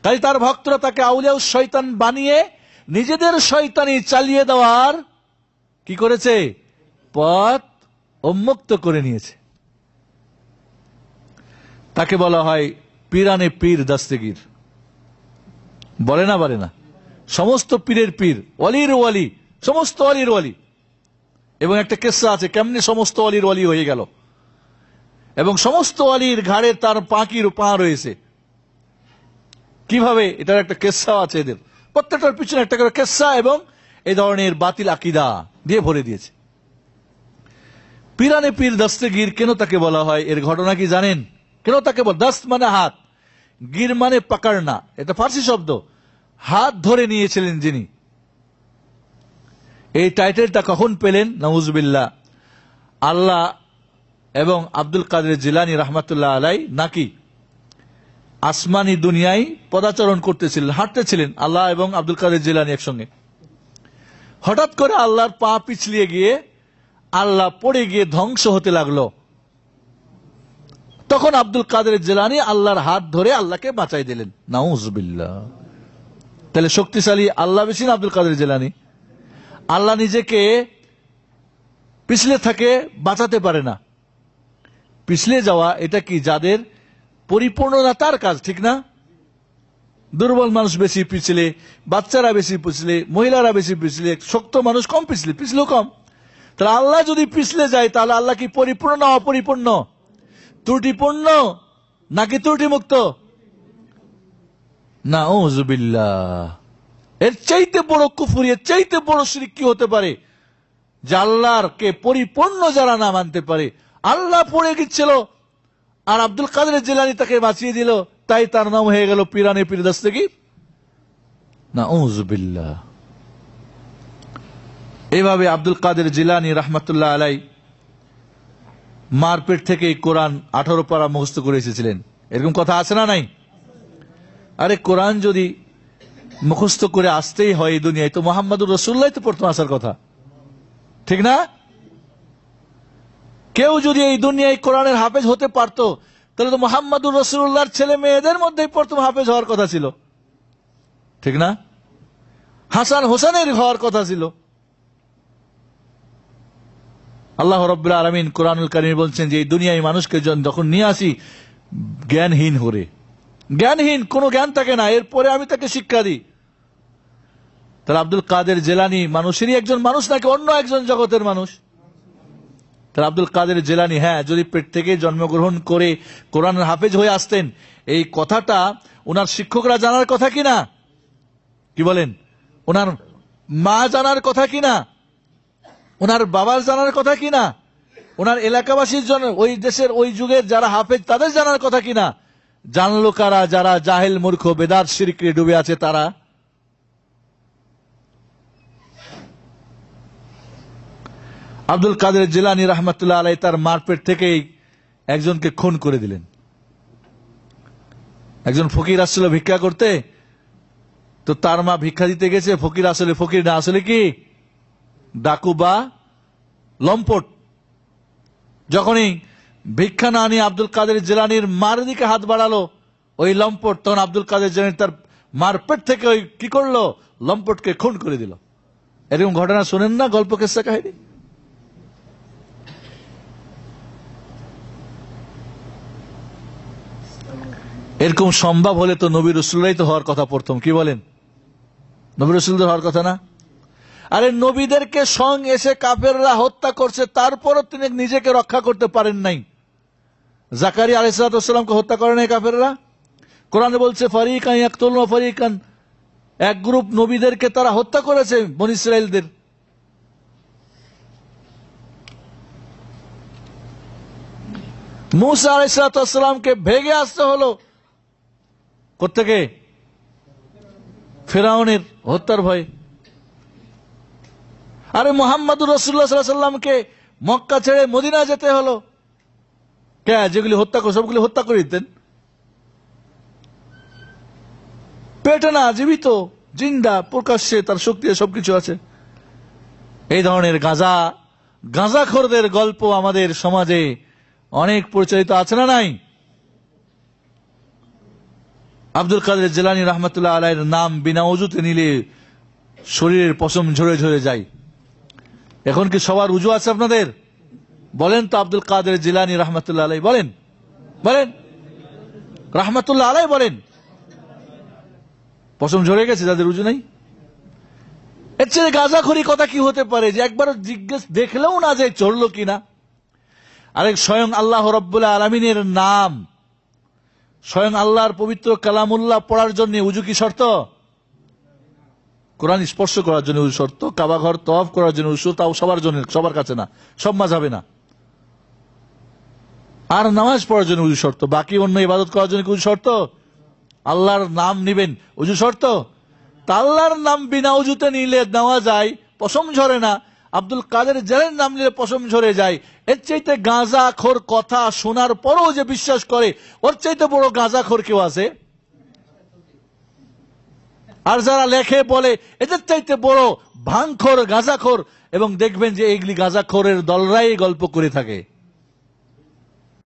কাজে তার ভক্তরা তাকে আউলিয়া শয়তান বানিয়ে নিজেদের শয়তানি চালিয়ে দেওয়ার কি করেছে, পথ উন্মুক্ত করে নিয়েছে। তাকে বলা হয় পীরানে পীর দস্তগীর, বলে না সমস্ত পীরের পীর, ওয়ালির ওয়ালি, সমস্ত ওয়ালির ওয়ালি। এবং একটা কিসসা আছে কেমনে সমস্ত ওয়ালির ওয়ালি হয়ে গেল, এবং সমস্ত ওয়ালির ঘাড়ে তার পাখির পা রয়েছে কিভাবে, এটার একটা কিসসা আছে। এদের প্রত্যেকটার পিছনে একটা করে কিসসা এবং এই ধরনের বাতিল আকীদা দিয়ে ভরে দিয়েছে। পীরানে পীর দস্তগীর কেন তাকে বলা হয়, এর ঘটনা কি জানেন? কেন তাকে বল, দস্ত মানে হাত, গির মানে পাকড়না, এটা ফার্সি শব্দ, হাত ধরে নিয়েছিলেন যিনি। এই টাইটেলটা কখন পেলেন? নাউজুবিল্লাহ, আল্লাহ এবং আব্দুল কাদের জিলানী রহমাতুল্লাহ আলাই নাকি আসমানি দুনিয়ায় পদাচরণ করতেছিলেন, হাঁটতেছিলেন আল্লাহ এবং আব্দুল কাদের জিলানী একসঙ্গে। হঠাৎ করে আল্লাহর পা পিছলিয়ে গিয়ে আল্লাহ পড়ে গিয়ে ধ্বংস হতে লাগলো। তখন আব্দুল কাদের জিলানী আল্লাহর হাত ধরে আল্লাহকে বাঁচাই দিলেন। নাউজুবিল্লাহ। তাহলে শক্তিশালী আল্লাহ বেশি না আব্দুল কাদের জিলানী? আল্লাহ নিজেকে পিছলে থাকে, বাঁচাতে পারে না। পিছলে যাওয়া এটা কি যাদের পরিপূর্ণতা তার কাজ, ঠিক না? দুর্বল মানুষ বেশি পিছলে, বাচ্চারা বেশি পিছলে, মহিলারা বেশি পিছলে, শক্ত মানুষ কম পিছলে, পিছলেও কম। তাহলে আল্লাহ যদি পিছলে যায় তাহলে আল্লাহ কি পরিপূর্ণ না অপরিপূর্ণ? ত্রুটিপূর্ণ নাকি ত্রুটিমুক্ত? নাউজুবিল্লাহ। এর চাইতে বড় কুফর, এর চাইতে বড় শিরক কি হতে পারে যে আল্লাহর কে পরিপূর্ণ যারা না মানতে পারে। আল্লাহ পড়ে গিয়েছিল আর আব্দুল কাদের জিলানী তাকে বাঁচিয়ে দিল, তাই তার নাম হয়ে গেল পীরানে পীর দস্তগীর। নাউজুবিল্লাহ। এইভাবে আব্দুল কাদের জিলানী রহমাতুল্লাহ আলাই মারপেট থেকে কোরআন 18 পারা মুখস্থ করে এসেছিলেন। এরকম কথা আছে না নাই? আরে কোরআন যদি মুখস্থ করে আসতেই হয় এই দুনিয়ায়, তো মুহাম্মদুর রাসূলুল্লাহ তো প্রথম আসার কথা, ঠিক না? কেউ যদি এই দুনিয়ায় কোরআনের হাফেজ হতে পারতো তাহলে তো মুহাম্মদুর রাসূলুল্লাহর ছেলে মেয়েদের মধ্যেই প্রথম হাফেজ হওয়ার কথা ছিল, ঠিক না? হাসান হোসেনের হওয়ার কথা ছিল। আল্লাহ রাব্বুল আলামিন কোরআনুল কারীমে বলছেন যে এই দুনিয়ায় মানুষকে যখন নিয়ে আসি জ্ঞানহীন হরে, জ্ঞানহীন, কোনো জ্ঞান থাকে না, এরপরে আমি তাকে শিক্ষা দিই। তাহলে আব্দুল কাদের জিলানী মানুষেরই একজন মানুষ নাকি অন্য একজন জগতের মানুষ? তাহলে আব্দুল কাদের জিলানী, হ্যাঁ, যদি পেট থেকে জন্মগ্রহণ করে কোরআনের হাফেজ হয়ে আসতেন, এই কথাটা ওনার শিক্ষকরা জানার কথা কিনা? কি বলেন? ওনার মা জানার কথা কিনা? ওনার বাবার জানার কথা কিনা? ওনার এলাকাবাসীর জন্য, ওই দেশের ওই যুগের যারা হাফেজ তাদের জানার কথা কিনা? জানলো কারা? যারা জাহেল মূর্খ বেদাত শিরকে ডুবে আছে তারা। আব্দুল কাদের জিলানী রহমাতুল্লাহ আলাইহি তার মারপেট থেকেই একজনকে খুন করে দিলেন। একজন ফকির আসছিল ভিক্ষা করতে, তো তার মা ভিক্ষা দিতে গেছে, ফকির আসলে ফকির না, আসলে কি ডাকু বা লম্পট। যখনই ভিক্ষা না নিয়ে আব্দুল কাদের জিলানীর মার দিকে হাত বাড়ালো ওই লম্পট, তখন আব্দুল কাদের জিলানী তার মারপেট থেকে ওই কি করলো, লম্পটকে খুন করে দিল। এরকম ঘটনা শোনেন না, গল্প কিসসা কাহিনী? এরকম সম্ভব হলে তো নবী রাসূলুল্লাহ তো হওয়ার কথা প্রথম, কি বলেন? নবী রাসূলদের হওয়ার কথা না? আরে নবীদেরকে সঙ্গ এসে কাফেররা হত্যা করছে, তারপরও তিনি নিজেকে রক্ষা করতে পারেন নাই। জাকারিয়া আলাইহিস সালামকে হত্যা করে নাই কাফেররা? কোরআনে বলছে ফারিকান ইয়াকতুলুন ওয়া ফারিকান, এক গ্রুপ নবীদেরকে তারা হত্যা করেছে বনী ইসরাইলদের। মুসা আলাইহিস সালামকে ভেগে আসতে হলো কোত্থেকে? ফিরআউনের হত্যার ভয়ে। আরে মুহাম্মদুর রাসূলুল্লাহ সাল্লাল্লাহু আলাইহি ওয়াসাল্লামকে মক্কা ছেড়ে মদিনা যেতে হলো। কে যেগুলি হত্যা করে সবগুলি হত্যা করে দিতেন? পেটে না, জীবিত, জিন্দা, প্রকাশ্যে তার শক্তি সবকিছু আছে। এই ধরনের গাঁজাখোরদের গল্প আমাদের সমাজে অনেক প্রচলিত আছে না নাই? আব্দুল কাদের জিলানী রহমতুল্লাহ আলাইহির নাম বিনা ওযুতে নিলে শরীরের পশম ঝরে ঝরে যায়। এখন কি সবার উজু আছে আপনাদের? বলেন তো আব্দুল কাদের জিলানী রহমতুল্লাহ আলাইহি বলেন, বলেন রহমতুল্লাহ আলাইহি বলেন, পশম ঝরে গেছে যাদের উজু নাই? এর চেয়ে গাঁজাখড়ি কথা কি হতে পারে যে একবার জিজ্ঞেস দেখলেও না যে চড়লো কিনা। আরেক স্বয়ং আল্লাহ রাব্বুল আলামিনের নাম, স্বয়ং আল্লাহর পবিত্র কালামুল্লাহ পড়ার জন্য উজু কি শর্ত? কোরআন স্পর্শ করার জন্য উজু শর্ত, কাবা ঘর তওয়াফ করার জন্য উজু, তাও সবার জন্য, সবার কাছে না, সব মাযহাবে না। আর নামাজ পড়ার জন্য উজু শর্ত, বাকি অন্য ইবাদত করার জন্য কি উজু শর্ত? আল্লাহর নাম নিবেন উজু শর্ত? তা আল্লাহর নাম বিনা উজুতে নিলে নেওয়া যায়, পশম ঝরে না। আব্দুল কাদের জিলানীর নাম নিলে পশম ঝরে যায়। এর চাইতে গাঁজাখোর কথা শোনার পরও যে বিশ্বাস করে, ওর চাইতে বড় গাঁজাখোর কেউ আছে? আর যারা লেখে বলে এদের চাইতে বড় ভাঙখোর গাঁজাখোর, এবং দেখবেন যে এইগুলি গাঁজাখোরের দলরাই গল্প করে থাকে।